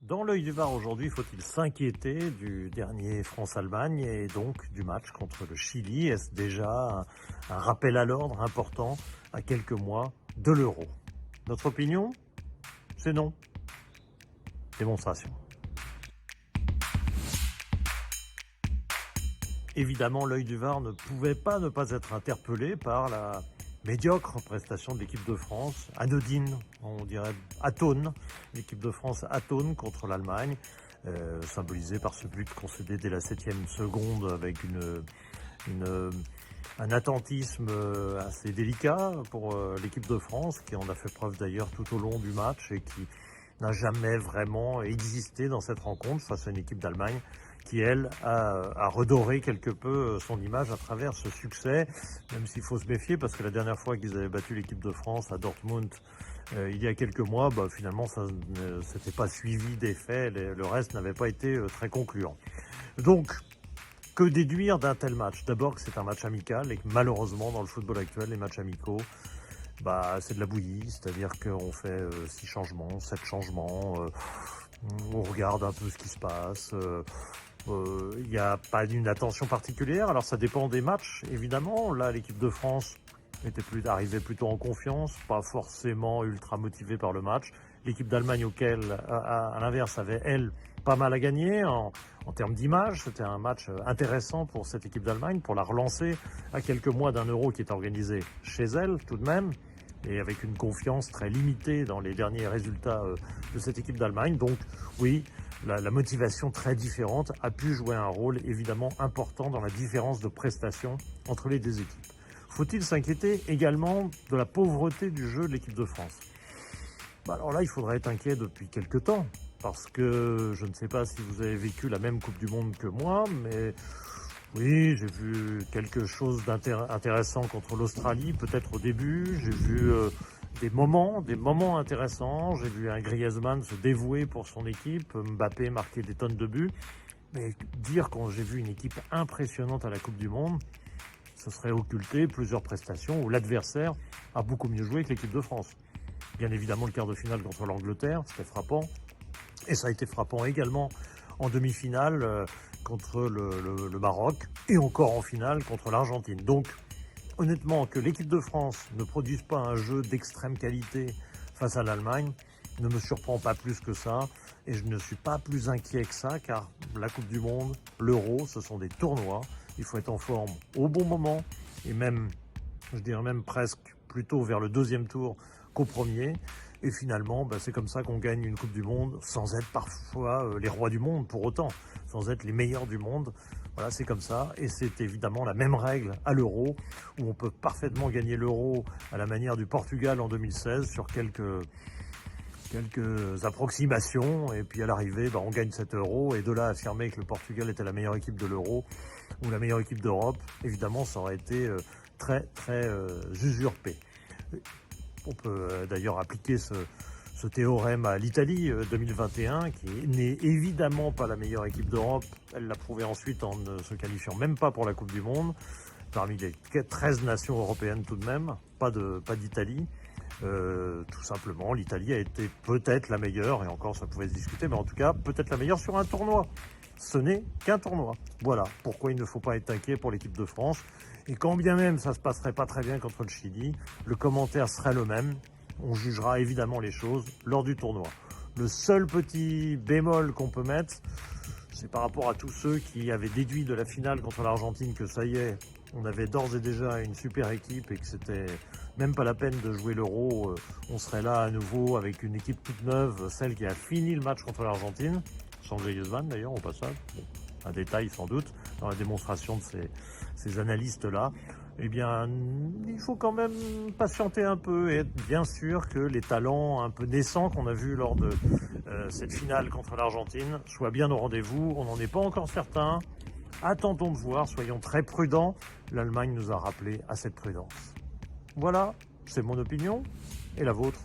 Dans l'œil du VAR aujourd'hui, faut-il s'inquiéter du dernier France-Allemagne et donc du match contre le Chili? Est-ce déjà un rappel à l'ordre important à quelques mois de l'Euro? Notre opinion, c'est non. Démonstration. Évidemment, l'œil du VAR ne pouvait pas ne pas être interpellé par la médiocre prestation de l'équipe de France, anodine, on dirait atone, l'équipe de France atone contre l'Allemagne, symbolisée par ce but concédé dès la 7e seconde avec un attentisme assez délicat pour l'équipe de France, qui en a fait preuve d'ailleurs tout au long du match et qui n'a jamais vraiment existé dans cette rencontre face à une équipe d'Allemagne qui, elle, a redoré quelque peu son image à travers ce succès, même s'il faut se méfier, parce que la dernière fois qu'ils avaient battu l'équipe de France à Dortmund, il y a quelques mois, finalement, ça ne s'était pas suivi d'effet, le reste n'avait pas été très concluant. Donc, que déduire d'un tel match? D'abord que c'est un match amical et que malheureusement, dans le football actuel, les matchs amicaux, c'est de la bouillie, c'est-à-dire qu'on fait 6 changements, 7 changements, on regarde un peu ce qui se passe, il n'y a pas une attention particulière. Alors ça dépend des matchs, évidemment. Là, l'équipe de France arrivait plutôt en confiance, pas forcément ultra motivée par le match. L'équipe d'Allemagne, à l'inverse, avait, elle, pas mal à gagner en termes d'image. C'était un match intéressant pour cette équipe d'Allemagne, pour la relancer à quelques mois d'un Euro qui est organisé chez elle, tout de même, et avec une confiance très limitée dans les derniers résultats de cette équipe d'Allemagne. Donc, oui, la motivation très différente a pu jouer un rôle évidemment important dans la différence de prestations entre les deux équipes. Faut-il s'inquiéter également de la pauvreté du jeu de l'équipe de France? Alors là, il faudrait être inquiet depuis quelques temps, parce que je ne sais pas si vous avez vécu la même Coupe du Monde que moi, mais oui, j'ai vu quelque chose d'intéressant contre l'Australie, peut-être au début. J'ai vu des moments intéressants. J'ai vu un Griezmann se dévouer pour son équipe, Mbappé marquer des tonnes de buts. Mais dire quand j'ai vu une équipe impressionnante à la Coupe du Monde, ce serait occulter plusieurs prestations où l'adversaire a beaucoup mieux joué que l'équipe de France. Bien évidemment, le quart de finale contre l'Angleterre, c'était frappant. Et ça a été frappant également en demi-finale contre le Maroc et encore en finale contre l'Argentine. Donc, honnêtement, que l'équipe de France ne produise pas un jeu d'extrême qualité face à l'Allemagne ne me surprend pas plus que ça. Et je ne suis pas plus inquiet que ça, car la Coupe du Monde, l'Euro, ce sont des tournois. Il faut être en forme au bon moment, et même, je dirais même presque plutôt vers le deuxième tour qu'au premier. Et finalement, c'est comme ça qu'on gagne une Coupe du Monde, sans être parfois les rois du monde pour autant, sans être les meilleurs du monde. Voilà, c'est comme ça. Et c'est évidemment la même règle à l'Euro, où on peut parfaitement gagner l'Euro à la manière du Portugal en 2016 sur quelques approximations. Et puis à l'arrivée, on gagne cet Euro. Et de là, affirmer que le Portugal était la meilleure équipe de l'Euro ou la meilleure équipe d'Europe, évidemment, ça aurait été très, très usurpé. On peut d'ailleurs appliquer ce théorème à l'Italie 2021, qui n'est évidemment pas la meilleure équipe d'Europe. Elle l'a prouvé ensuite en ne se qualifiant même pas pour la Coupe du Monde. Parmi les 13 nations européennes tout de même, pas d'Italie. Tout simplement, l'Italie a été peut-être la meilleure, et encore ça pouvait se discuter, mais en tout cas peut-être la meilleure sur un tournoi. Ce n'est qu'un tournoi. Voilà pourquoi il ne faut pas être inquiet pour l'équipe de France. Et quand bien même ça ne se passerait pas très bien contre le Chili, le commentaire serait le même. On jugera évidemment les choses lors du tournoi. Le seul petit bémol qu'on peut mettre, c'est par rapport à tous ceux qui avaient déduit de la finale contre l'Argentine que ça y est, on avait d'ores et déjà une super équipe et que c'était même pas la peine de jouer l'Euro. On serait là à nouveau avec une équipe toute neuve, celle qui a fini le match contre l'Argentine, sans Griezmann d'ailleurs au passage. Bon, un détail sans doute dans la démonstration de ces analystes-là. Eh bien, il faut quand même patienter un peu et être bien sûr que les talents un peu naissants qu'on a vus lors de cette finale contre l'Argentine soient bien au rendez-vous. On n'en est pas encore certain. Attendons de voir, soyons très prudents. L'Allemagne nous a rappelé à cette prudence. Voilà, c'est mon opinion et la vôtre.